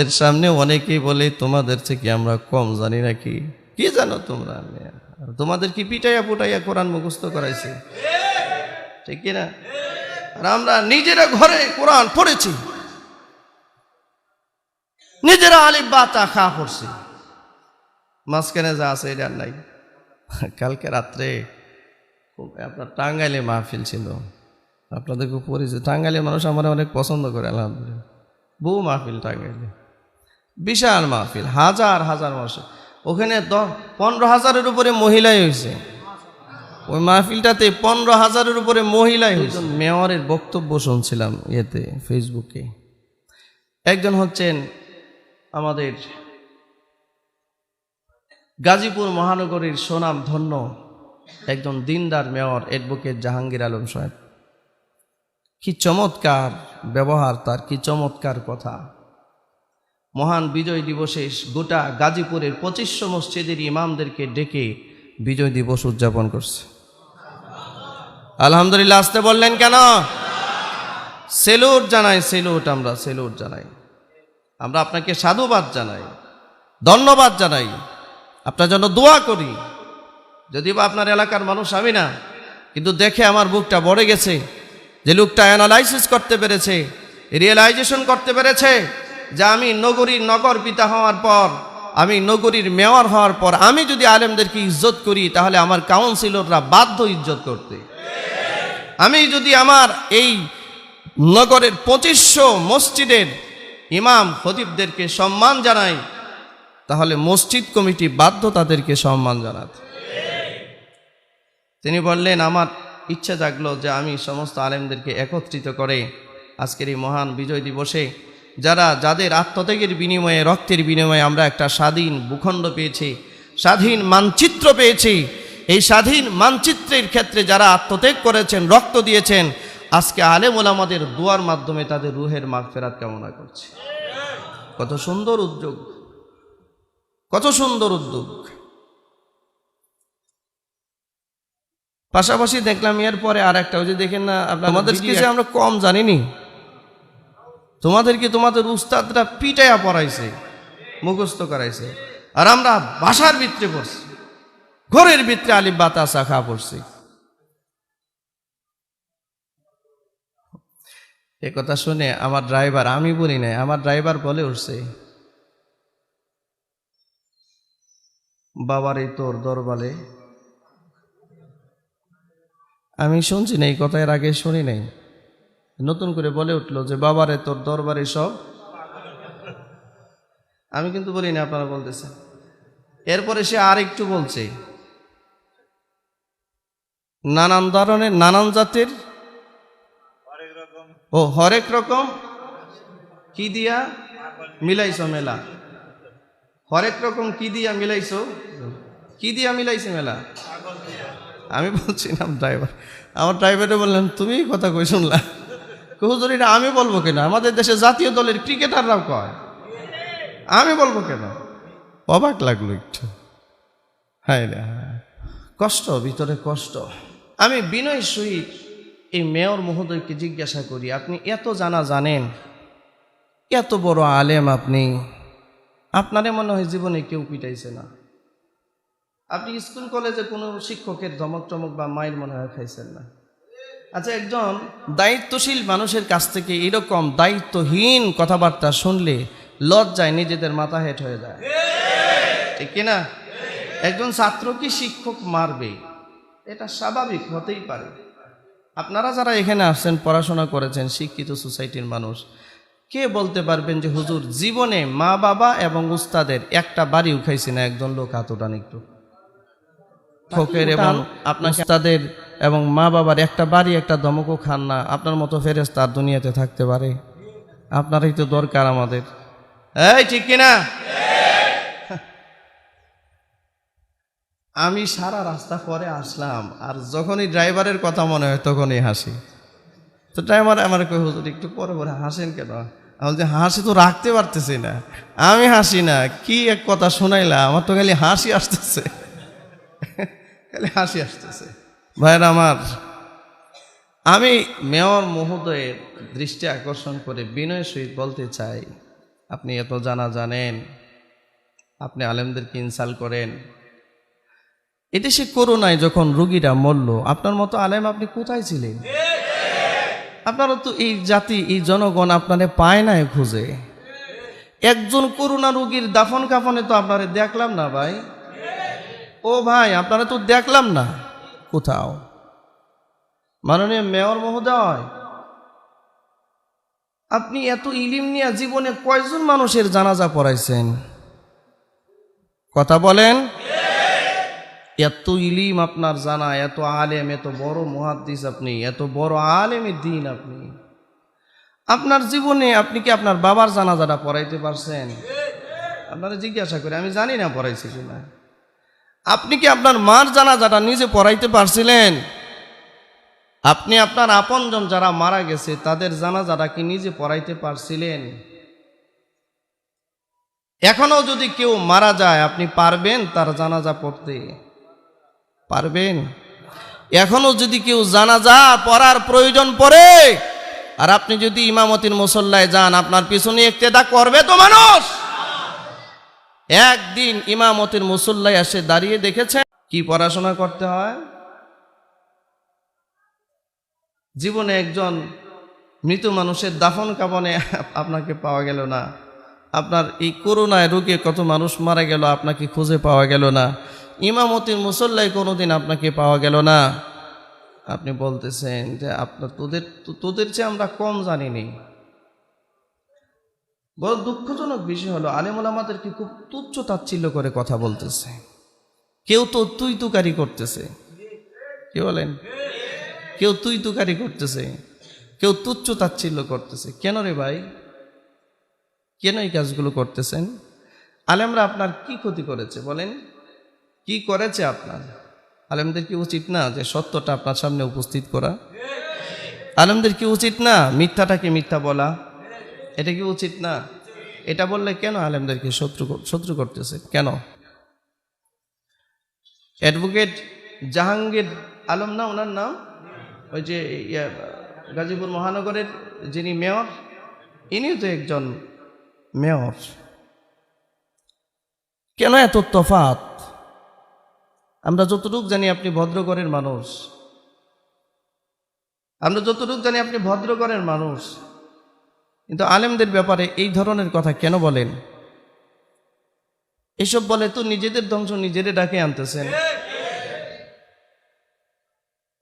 এর সামনে অনেকেই বলে তোমাদের থেকে আমরা কম জানি নাকি, কি জানো তোমরা? তোমাদের কি পিটাইয়া পুটাইয়া কোরআন মুখস্থ করাইছে, ঠিক কিনা? আর আমরা নিজেরা ঘরে কোরআন পড়েছি, নিজেরা আলিফ বা তা খা পড়ছি, মাঝখানে যা আছে এটা নাই। কালকে রাত্রে আপনার টাঙ্গাইলে মাহফিল ছিল, আপনাদেরকে পরিচিত। টাঙ্গাইলের মানুষ আমার অনেক পছন্দ করে, আলহামদুলিল্লাহ। বহু মাহফিল টাঙ্গাইলে, বিশাল মাহফিল, হাজার হাজার মানুষ। ওখানে 15,000-এর উপরে মহিলাই হয়েছে। ওই মাহফিলটাতে 15,000-এর উপরে মহিলাই হয়েছে। মেয়রের বক্তব্য শুনছিলাম ইয়েতে, ফেসবুকে। একজন হচ্ছেন আমাদের গাজীপুর মহানগরীর সুনাম ধন্য একজন দিনদার মেয়র অ্যাডভোকেট জাহাঙ্গীর আলম সাহেব। কি চমৎকার ব্যবহার তার, কি চমৎকার কথা। মহান বিজয় দিবসে গোটা গাজীপুরের 2500 মসজিদের ইমামদেরকে ডেকে বিজয় দিবস উদযাপন করছে। আলহামদুলিল্লাহ আসতে বললেন কেন? সেলুট জানাই, সেলুট, আমরা সেলুট জানাই। আমরা আপনাকে সাধুবাদ জানাই, ধন্যবাদ জানাই, আপনার জন্য দোয়া করি। যদি বা আপনার এলাকার মানুষ আমি না, কিন্তু দেখে আমার বুকটা ভরে গেছে যে লোকটা অ্যানালাইসিস করতে পেরেছে, রিয়েলাইজেশন করতে পেরেছে যে আমি নগর পিতা হওয়ার পর, আমি নগরীর মেয়র হওয়ার পর আমি যদি আলেমদেরকে ইজ্জত করি, তাহলে আমার কাউন্সিলররা বাধ্য ইজ্জত করতে। আমি যদি আমার এই নগরের 2500 মসজিদের ইমাম খতিবদেরকে সম্মান জানাই, তাহলে মসজিদ কমিটি বাধ্য তাদেরকে সম্মান জানাতে। তিনি বললেন, আমার ইচ্ছা জাগলো যে আমি সমস্ত আলেমদেরকে একত্রিত করে আজকের এই মহান বিজয় দিবসে যাদের আত্মত্যাগের বিনিময়ে, রক্তের বিনিময়ে আমরা একটা স্বাধীন ভূখণ্ড পেয়েছি, স্বাধীন মানচিত্র পেয়েছি, এই স্বাধীন মানচিত্রের ক্ষেত্রে যারা আত্মত্যাগ করেছেন, রক্ত দিয়েছেন, আজকে আলেম ওলামাদের দোয়ার মাধ্যমে তাদের রুহের মাগফিরাত কামনা করছি। কত সুন্দর উদ্যোগ, কত সুন্দর উদ্যোগ। পাশাপাশি দেখলাম এরপরে আর একটা, ওই যে দেখেন না, আমাদেরকে যে আমরা কম জানিনি, তোমাদেরকে তোমাদের উস্তাদরা পিটাইয়া পড়াইছে, মুখস্থ করাইছে, আর আমরা ভাষার ভিতরে পড়ছি, ঘরের ভিতরে আলিফ বা তা খা পড়ছি। এ কথা শুনে আমার ড্রাইভার, আমি বলি নাই, আমার ড্রাইভার বলে উঠছে, বাবারে তোর দরবারে। আমি শুনছি না এই কথা, এর আগে শুনি নাই। নতুন করে বলে উঠলো যে বাবারে তোর দরবারে সব। আমি কিন্তু বলি না, আপনারা বলতেছেন। এরপরে সে আর একটু বলছে, নানান ধরনের, নানান জাতের, ও হরেক রকম কি দিয়া মিলাইছো মেলা। হরেক রকম কি দিয়া মিলাইছো, কি দিয়া মিলাইছে মেলা। আমি বলছিলাম ড্রাইভার, আমার ড্রাইভারে বললেন, তুমি কথা কই শুনলা? হুজুরিটা আমি বলবো কেন? আমাদের দেশে জাতীয় দলের ক্রিকেটাররাও কয়, আমি বলবো কেন? অবাক লাগলো একটু। হ্যাঁ, কষ্ট, ভিতরে কষ্ট। আমি বিনয় সহিত এই মেয়র মহোদয়কে জিজ্ঞাসা করি, আপনি এত জানেন, এত বড় আলেম আপনি, আপনারে মনে হয় জীবনে কেউ পিটাইছে না? আপনি স্কুল কলেজে কোনো শিক্ষকের ধমক টমক বা মাইর মনে হয় খাইছেন না? আচ্ছা, একজন দায়িত্বশীল মানুষের কাছ থেকে এরকম দায়িত্বহীন কথাবার্তা শুনলে লজ্জায় নিজেদের মাথা হেঁট হয়ে যায়, ঠিক কিনা? একজন ছাত্র কি শিক্ষক মারবে? এটা স্বাভাবিক, হতেই পারে। আপনারা যারা এখানে আসছেন, পড়াশোনা করেছেন, শিক্ষিত সোসাইটির মানুষ, কে বলতে পারবেন যে হুজুর জীবনে মা বাবা এবং উস্তাদের একটা বাড়ি উঠাইছি না? একজন লোক হাত উঠান একটু। ফকের এবং আপনার উস্তাদের এবং মা বাবার একটা বাড়ি, একটা ধমকও খান না। আপনার মতো ফেরেশতা আর দুনিয়াতে থাকতে পারে? আপনারই তো দরকার আমাদের, এই ঠিক কিনা? আমি সারা রাস্তা পরে আসলাম, আর যখনই ড্রাইভারের কথা মনে হয় তখনই হাসি। তো ড্রাইভার আমার কই, হুজুর একটু পরে পরে হাসেন কেন? আমি যে হাসি তো রাখতে পারতেছি না। আমি হাসি না, কি এক কথা শোনাইলা, আমার তো খালি হাসি আসতেছে, খালি হাসি আসতেছে। ভাইরা আমার, আমি মেয়র মহোদয়ের দৃষ্টি আকর্ষণ করে বিনয় সহিত বলতে চাই, আপনি এত জানা জানেন, আপনি আলেমদেরকে ইনসাল্ট করেন। এদেশে করোনায় যখন রোগীরা মরল, আপনার মতো আলেম আপনি কোথায় ছিলেন? আপনারা তো এই জাতি, এই জনগণ আপনারে পায় নাই খুঁজে। একজন করোনা রোগীর দাফন কাফনে তো আপনারা দেখলাম না ভাই। ও ভাই, আপনারা তো দেখলাম না কোথাও। মাননীয় মেয়র মহোদয়, আপনি এত ইলিম নিয়ে জীবনে কয়জন মানুষের জানাজা পড়াইছেন? কথা বলেন। এত ইলিম আপনার জানা, এত আলেম, এত বড় মুহাদ্দিস আপনি, এত বড় আলেমের দিন আপনি, আপনার জীবনে আপনি কি আপনার বাবার জানাজাটা পড়াইতে পারছেন? আপনারা জিজ্ঞাসা করে, আমি জানি না পড়াইছি কিনা। আপনি কি আপনার মার জানাজাটা নিজে পড়াইতে পারছিলেন? আপনি আপনার আপনজন যারা মারা গেছে তাদের জানাজাটা কি নিজে পড়াইতে পারছিলেন? এখনো যদি কেউ মারা যায়, আপনি পারবেন তার জানাজা পড়তে? পারবেন? এখনো যদি কেউ জানাজা পড়ার প্রয়োজন পড়ে, আর আপনি যদি ইমামতির মুসল্লায় যান, আপনার পিছনে ইক্তেদা করবে তো মানুষ? একদিন ইমামতির মুসল্লায় এসে দাঁড়িয়ে দেখেছেন কি পড়াশোনা করতে হয়? জীবনে একজন মৃত মানুষের দাফন কাফনে আপনাকে পাওয়া গেল না। আপনার এই করোনায় রোগে কত মানুষ মারা গেল, আপনাকে খুঁজে পাওয়া গেল না। ইমামতির মুসল্লায় কোনোদিন আপনাকে পাওয়া গেল না। আপনি বলতেছেন যে আপনার তোদের চেয়ে আমরা কম জানিনি। বড় দুঃখজনক বিষয় হলো, আলেম ওলামাদেরকে খুব তুচ্ছ তাচ্ছিল্য করে কথা বলতেছে। কেউ তো তুই তুকারি করতেছে। কি বলেন? কেউ তুই তুকারি করতেছে, কেউ তুচ্ছ তাচ্ছিল্য করতেছে। কেন রে ভাই, কেন এই কাজগুলো করতেছেন? আলেমরা আপনার কি ক্ষতি করেছে বলেন? কি করেছে আপনার? আলেমদের কি উচিত না যে সত্যটা আপনার সামনে উপস্থিত করা? আলেমদের কি উচিত না মিথ্যাটাকে মিথ্যা বলা? এটা কি উচিত না? এটা বললে কেন আলেমদেরকে শত্রু করতেছে কেন? অ্যাডভোকেট জাহাঙ্গীর আলম না ওনার নাম, ওই যে গাজীপুর মহানগরের যিনি মেয়র, ইনিও তো একজন মেয়র। কেন এত তফাৎ? আমরা যতটুকু জানি আপনি ভদ্রগড়ের মানুষ, আমরা যতটুকু জানি আপনি ভদ্রগড়ের মানুষ, কিন্তু আলেমদের ব্যাপারে এই ধরনের কথা কেন বলেন? এসব বলে তো নিজেদের ধ্বংস নিজেদের ডাকে আনতেছেন।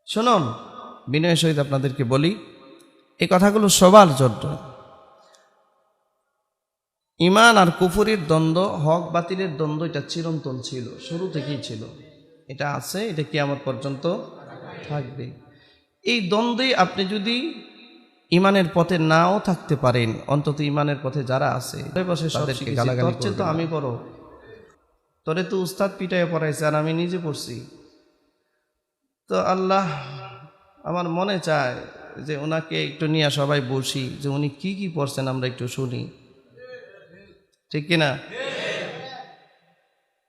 শুনুন, বিনয়ের সহিত আপনাদেরকে বলি, এই কথাগুলো সবার জন্য। ঈমান আর কুফরির দ্বন্দ্ব, হক বাতিলের দ্বন্দ্ব, এটা চিরন্তন ছিল, শুরু থেকেই ছিল, এটা আছে, এটা কিয়ামত পর্যন্ত থাকবে। এই দ্বন্দ্বে আপনি যদি ইমানের পথে নাও থাকতে পারেন, অন্তত ইমানের পথে যারা আছে তাদেরকে গালাগালি করবেন। তো আমি বড়, তোরে তো উস্তাদ পিটাইয়া পড়াইছে আর আমি নিজে পড়ছি। তো আল্লাহ, আমার মনে চায় যে ওনাকে একটু নিয়ে সবাই বসি, যে উনি কি কি পড়ছেন আমরা একটু শুনি, ঠিক কিনা?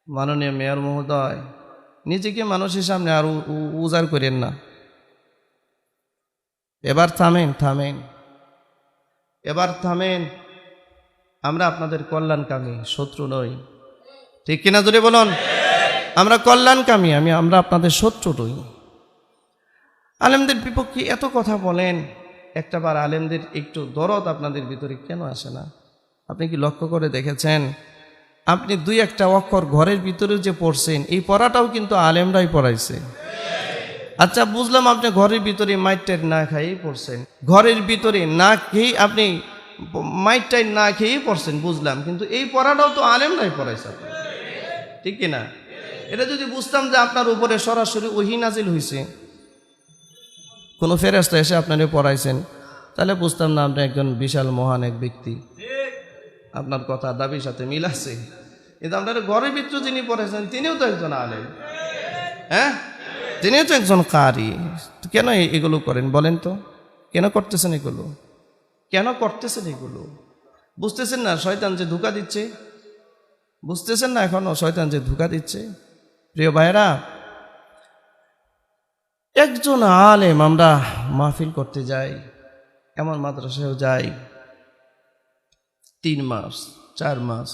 মাননীয় মেয়র মহোদয়, নিজেকে মানুষের সামনে আর উজাড় করেন না। এবার থামেন, এবার থামেন। আমরা আপনাদের কল্যাণকামী, শত্রু নই, ঠিক কিনা জোরে বলুন? আমরা কল্যাণকামী, আমরা আপনাদের শত্রু নই। আলেমদের বিপক্ষে এত কথা বলেন, একটাবার আলেমদের একটু দরদ আপনাদের ভিতরে কেন আসে না? আপনি কি লক্ষ্য করে দেখেছেন? আপনি দুই একটা অক্ষর ঘরের ভিতরে যে পড়ছেন, এই পড়াটাও কিন্তু আলেমরাই পড়াইছে। আচ্ছা, বুঝলাম আপনি ঘরের ভিতরে মাইটটাই না খাইয়েই পড়ছেন, ঘরের ভিতরে না খেয়ে আপনি মাইটটাই না খেয়েই পড়ছেন, বুঝলাম, কিন্তু এই পড়াটাও তো আলেমরাই পড়াইছে, ঠিক কিনা? এটা যদি বুঝতাম যে আপনার উপরে সরাসরি ওহী নাজিল হয়েছে, কোনো ফেরেশতা এসে আপনারে পড়াইছেন, তাহলে বুঝতাম না আপনি একজন বিশাল মহান এক ব্যক্তি, আপনার কথা দাবির সাথে মিল আছে। কিন্তু আপনার ঘরের ভিতরে যিনি পড়েছেন তিনিও তো একজন আলেম, হ্যাঁ, তিনিও তো একজন কারি। কেন এগুলো করেন বলেন তো? কেন করতেছেন এগুলো? কেন করতেছেন এগুলো? বুঝতেছেন না শয়তান যে ধোঁকা দিচ্ছে? বুঝতেছেন না এখনো শয়তান যে ধোঁকা দিচ্ছে? প্রিয় ভাইরা, একজন আলেম আমরা মাহফিল করতে যাই, এমন মাদ্রাসায়ও যাই, 3 মাস 4 মাস